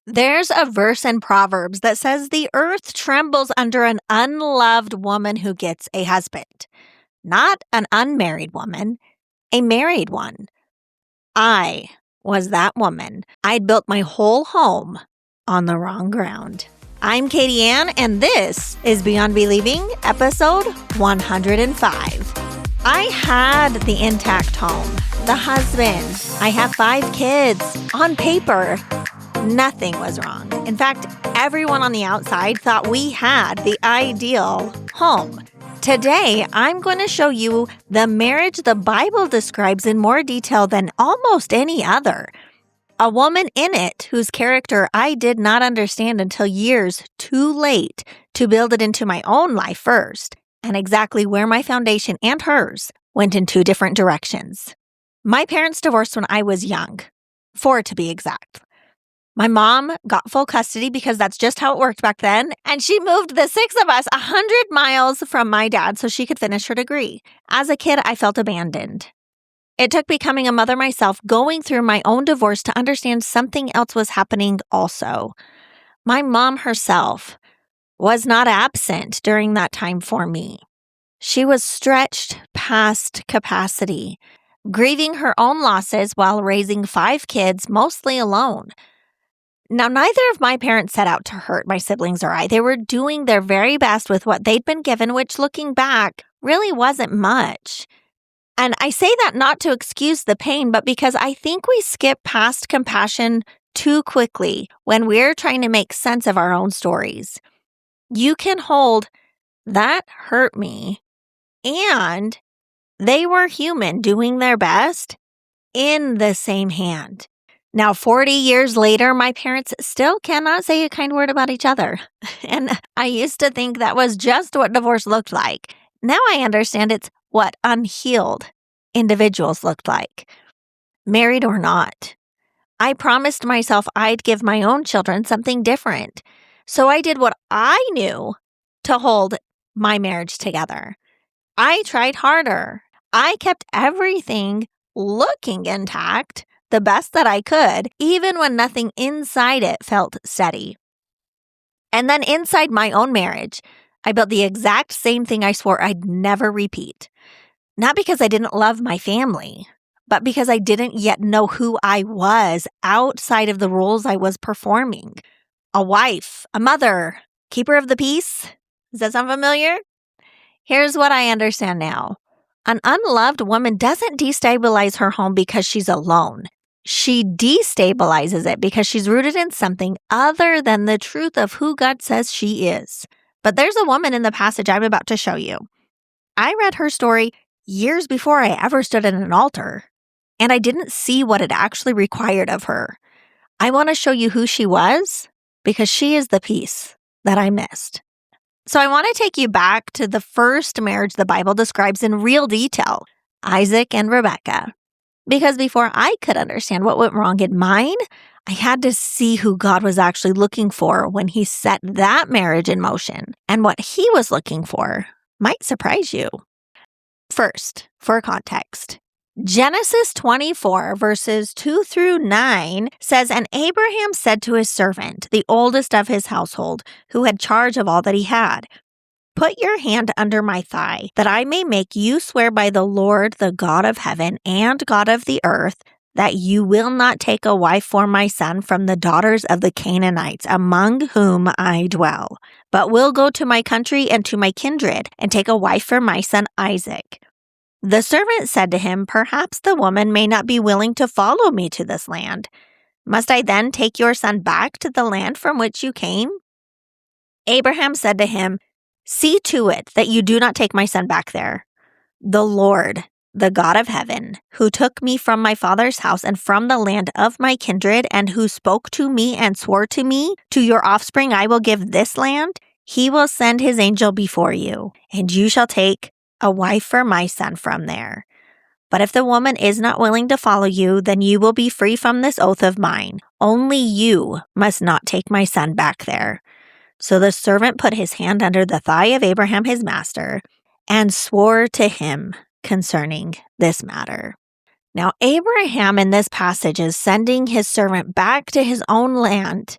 There's a verse in Proverbs that says the earth trembles under an unloved woman who gets a husband. Not an unmarried woman, a married one. I was that woman. I'd built my whole home on the wrong ground. I'm Katie Ann, and this is Beyond Believing, episode 105. I had the intact home, the husband. I have 5 kids. On paper, nothing was wrong. In fact, everyone on the outside thought we had the ideal home. Today, I'm going to show you the marriage the Bible describes in more detail than almost any other. A woman in it whose character I did not understand until years too late to build it into my own life first, and exactly where my foundation and hers went in 2 different directions. My parents divorced when I was young, 4 to be exact. My mom got full custody because that's just how it worked back then, and she moved the 6 of us 100 miles from my dad so she could finish her degree. As a kid, I felt abandoned. It took becoming a mother myself, going through my own divorce, to understand something else was happening also. My mom herself was not absent during that time for me. She was stretched past capacity, grieving her own losses while raising 5 kids, mostly alone. Now, neither of my parents set out to hurt my siblings or I. They were doing their very best with what they'd been given, which, looking back, really wasn't much. And I say that not to excuse the pain, but because I think we skip past compassion too quickly when we're trying to make sense of our own stories. You can hold, "That hurt me," and "They were human doing their best," in the same hand. Now, 40 years later, my parents still cannot say a kind word about each other. And I used to think that was just what divorce looked like. Now I understand it's what unhealed individuals looked like, married or not. I promised myself I'd give my own children something different. So I did what I knew to hold my marriage together. I tried harder. I kept everything looking intact, the best that I could, even when nothing inside it felt steady. And then inside my own marriage, I built the exact same thing I swore I'd never repeat. Not because I didn't love my family, but because I didn't yet know who I was outside of the roles I was performing. A wife, a mother, keeper of the peace. Does that sound familiar? Here's what I understand now. An unloved woman doesn't destabilize her home because she's alone. She destabilizes it because she's rooted in something other than the truth of who God says she is. But there's a woman in the passage I'm about to show you. I read her story years before I ever stood at an altar, and I didn't see what it actually required of her. I want to show you who she was because she is the piece that I missed. So I want to take you back to the first marriage the Bible describes in real detail, Isaac and Rebekah. Because before I could understand what went wrong in mine, I had to see who God was actually looking for when He set that marriage in motion. And what He was looking for might surprise you. First, for context, Genesis 24, verses 2 through 9 says, "And Abraham said to his servant, the oldest of his household, who had charge of all that he had, 'Put your hand under my thigh, that I may make you swear by the Lord, the God of heaven and God of the earth, that you will not take a wife for my son from the daughters of the Canaanites, among whom I dwell, but will go to my country and to my kindred, and take a wife for my son Isaac.' The servant said to him, 'Perhaps the woman may not be willing to follow me to this land. Must I then take your son back to the land from which you came?' Abraham said to him, 'See to it that you do not take my son back there. The Lord, the God of heaven, who took me from my father's house and from the land of my kindred, and who spoke to me and swore to me, to your offspring I will give this land, He will send His angel before you, and you shall take a wife for my son from there. But if the woman is not willing to follow you, then you will be free from this oath of mine. Only you must not take my son back there.' So the servant put his hand under the thigh of Abraham his master and swore to him concerning this matter." Now, Abraham in this passage is sending his servant back to his own land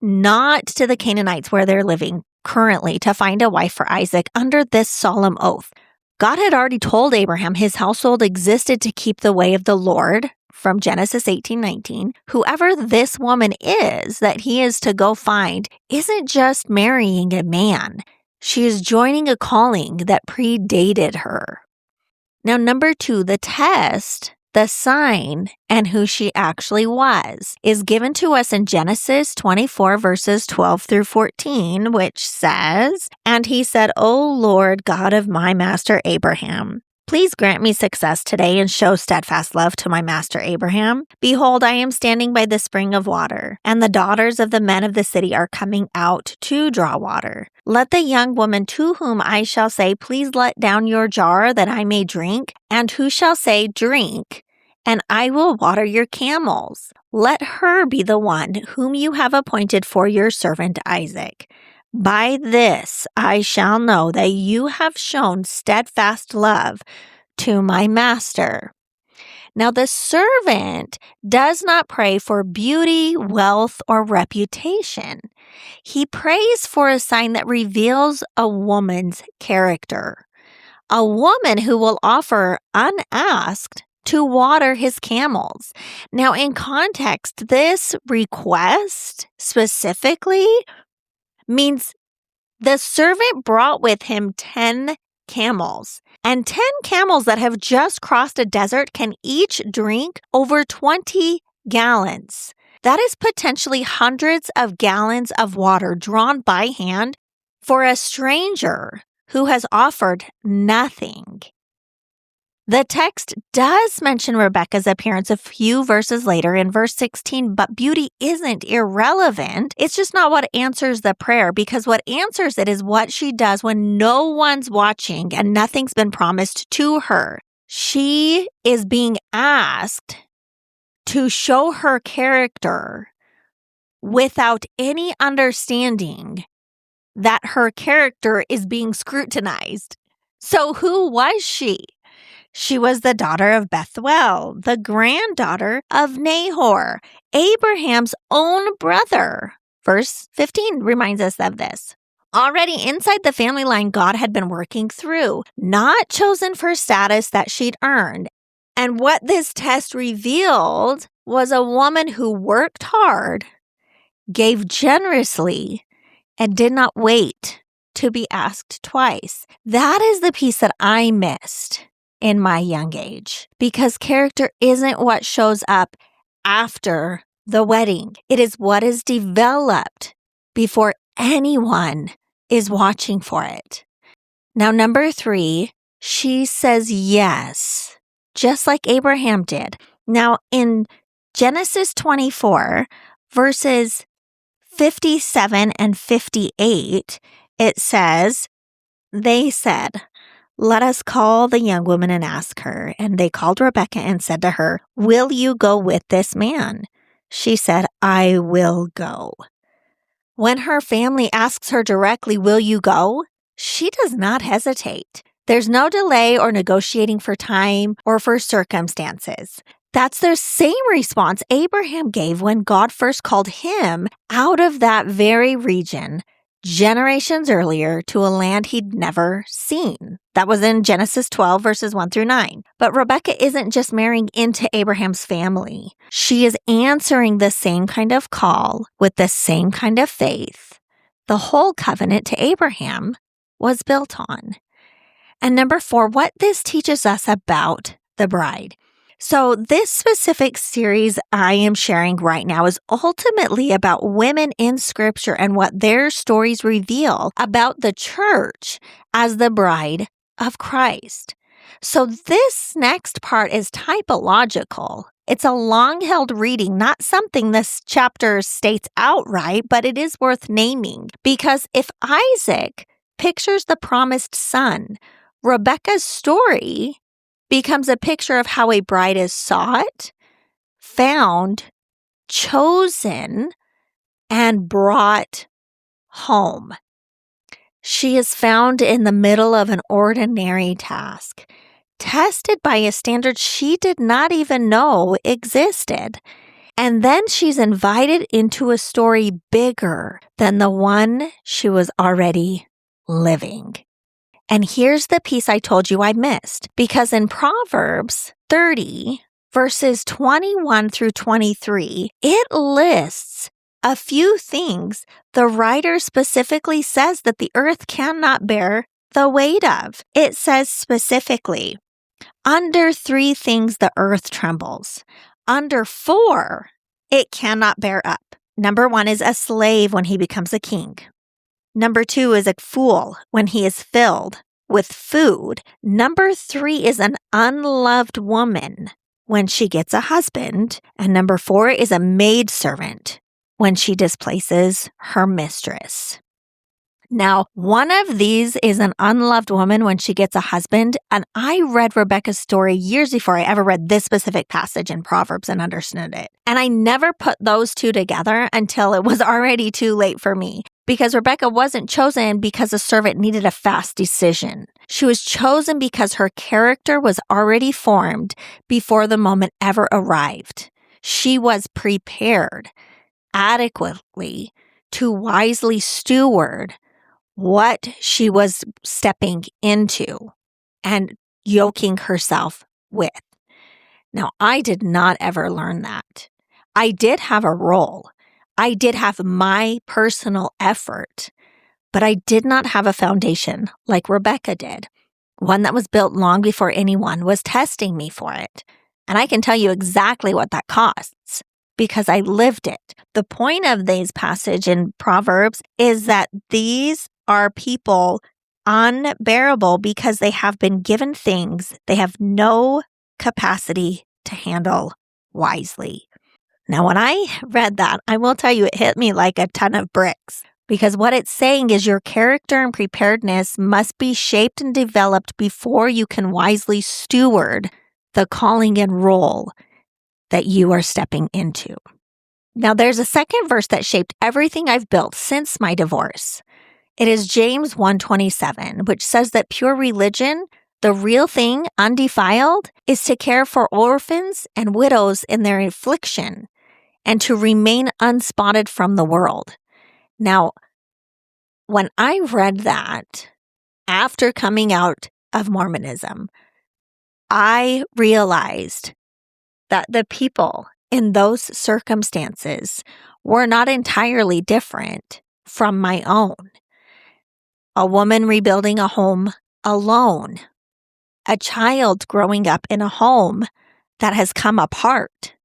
not to the Canaanites where they're living currently to find a wife for Isaac under this solemn oath. God had already told Abraham his household existed to keep the way of the Lord from Genesis 18:19. Whoever this woman is that he is to go find isn't just marrying a man. She is joining a calling that predated her. Now, number 2, the test, the sign, and who she actually was is given to us in Genesis 24 verses 12 through 14, which says, "And he said, O Lord God of my master Abraham, please grant me success today and show steadfast love to my master Abraham. Behold, I am standing by the spring of water, and the daughters of the men of the city are coming out to draw water. Let the young woman to whom I shall say, please let down your jar that I may drink, and who shall say, drink, and I will water your camels. Let her be the one whom you have appointed for your servant Isaac. By this I shall know that you have shown steadfast love to my master." Now, the servant does not pray for beauty, wealth, or reputation. He prays for a sign that reveals a woman's character, a woman who will offer unasked to water his camels. Now, in context, this request specifically means the servant brought with him 10 camels, and 10 camels that have just crossed a desert can each drink over 20 gallons. That is potentially hundreds of gallons of water drawn by hand for a stranger who has offered nothing. The text does mention Rebekah's appearance a few verses later in verse 16, but beauty isn't irrelevant. It's just not what answers the prayer, because what answers it is what she does when no one's watching and nothing's been promised to her. She is being asked to show her character without any understanding that her character is being scrutinized. So who was she? She was the daughter of Bethuel, the granddaughter of Nahor, Abraham's own brother. Verse 15 reminds us of this. Already inside the family line, God had been working through, not chosen for status that she'd earned. And what this test revealed was a woman who worked hard, gave generously, and did not wait to be asked twice. That is the piece that I missed in my young age, because character isn't what shows up after the wedding. It is what is developed before anyone is watching for it. Now, number 3, she says yes, just like Abraham did. Now, in Genesis 24, verses 57 and 58, it says, "They said, 'Let us call the young woman and ask her.' And they called Rebekah and said to her, 'Will you go with this man?' She said, 'I will go.'" When her family asks her directly, "Will you go?" she does not hesitate. There's no delay or negotiating for time or for circumstances. That's the same response Abraham gave when God first called him out of that very region generations earlier to a land he'd never seen. That was in Genesis 12, verses 1 through 9. But Rebekah isn't just marrying into Abraham's family. She is answering the same kind of call with the same kind of faith the whole covenant to Abraham was built on. And number 4, what this teaches us about the bride. So this specific series I am sharing right now is ultimately about women in Scripture and what their stories reveal about the church as the bride of Christ. So this next part is typological. It's a long-held reading, not something this chapter states outright, but it is worth naming, because if Isaac pictures the promised son, Rebekah's story becomes a picture of how a bride is sought, found, chosen, and brought home. She is found in the middle of an ordinary task, tested by a standard she did not even know existed. And then she's invited into a story bigger than the one she was already living. And here's the piece I told you I missed, because in Proverbs 30, verses 21 through 23, it lists a few things the writer specifically says that the earth cannot bear the weight of. It says specifically, under 3 things the earth trembles. Under 4, it cannot bear up. Number 1 is a slave when he becomes a king. Number 2 is a fool when he is filled with food. Number 3 is an unloved woman when she gets a husband. And number 4 is a maidservant when she displaces her mistress. Now, one of these is an unloved woman when she gets a husband, and I read Rebekah's story years before I ever read this specific passage in Proverbs and understood it. And I never put those two together until it was already too late for me, because Rebekah wasn't chosen because a servant needed a fast decision. She was chosen because her character was already formed before the moment ever arrived. She was prepared adequately to wisely steward what she was stepping into and yoking herself with. Now, I did not ever learn that. I did have a role. I did have my personal effort, but I did not have a foundation like Rebekah did, one that was built long before anyone was testing me for it. And I can tell you exactly what that costs, because I lived it. The point of this passage in Proverbs is that these are people unbearable because they have been given things they have no capacity to handle wisely. Now, when I read that, I will tell you it hit me like a ton of bricks, because what it's saying is your character and preparedness must be shaped and developed before you can wisely steward the calling and role that you are stepping into. Now, there's a second verse that shaped everything I've built since my divorce. It is James 1:27, which says that pure religion, the real thing, undefiled, is to care for orphans and widows in their affliction and to remain unspotted from the world. Now, when I read that after coming out of Mormonism, I realized that the people in those circumstances were not entirely different from my own. A woman rebuilding a home alone, a child growing up in a home that has come apart.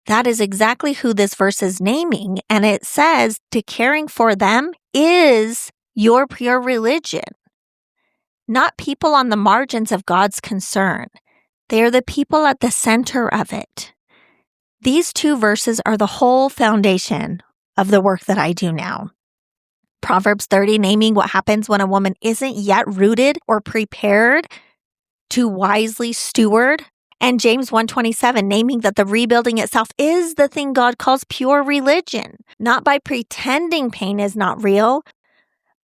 That is exactly who this verse is naming, and it says to caring for them is your pure religion. Not people on the margins of God's concern. They are the people at the center of it. These 2 verses are the whole foundation of the work that I do now. Proverbs 30 naming what happens when a woman isn't yet rooted or prepared to wisely steward. And James 1:27 naming that the rebuilding itself is the thing God calls pure religion, not by pretending pain is not real,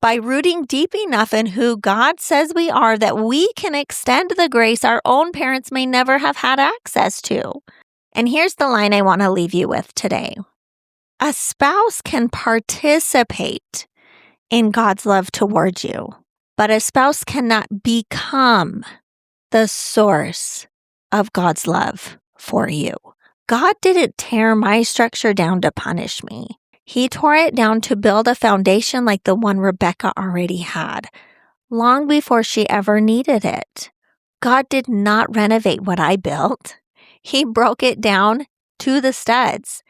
by rooting deep enough in who God says we are that we can extend the grace our own parents may never have had access to. And here's the line I want to leave you with today. A spouse can participate in God's love towards you, but a spouse cannot become the source of God's love for you. God didn't tear my structure down to punish me. He tore it down to build a foundation like the one Rebekah already had, long before she ever needed it. God did not renovate what I built. He broke it down to the studs.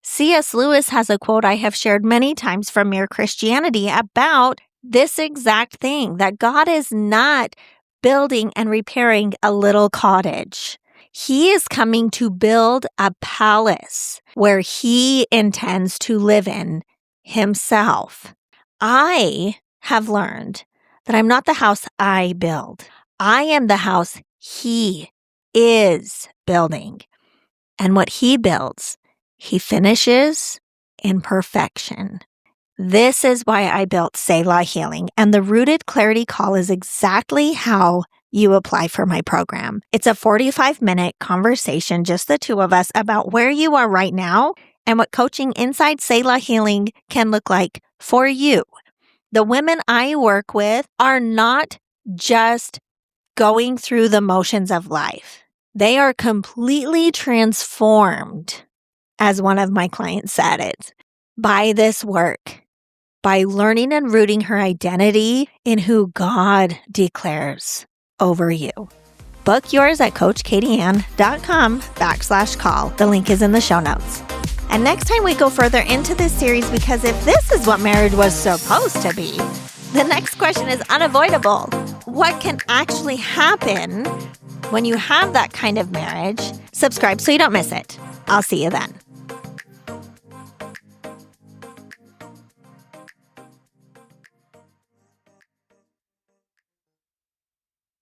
C.S. Lewis has a quote I have shared many times from Mere Christianity about this exact thing, that God is not building and repairing a little cottage. He is coming to build a palace where he intends to live in himself. I have learned that I'm not the house I build. I am the house he is building. And what he builds, he finishes in perfection. This is why I built Selah Healing, and the Rooted Clarity Call is exactly how you apply for my program. It's a 45-minute conversation, just the two of us, about where you are right now and what coaching inside Selah Healing can look like for you. The women I work with are not just going through the motions of life. They are completely transformed, as one of my clients said it, by this work, by learning and rooting her identity in who God declares over you. Book yours at CoachKatieAnn.com/call. The link is in the show notes. And next time we go further into this series, because if this is what marriage was supposed to be, the next question is unavoidable. What can actually happen when you have that kind of marriage? Subscribe so you don't miss it. I'll see you then.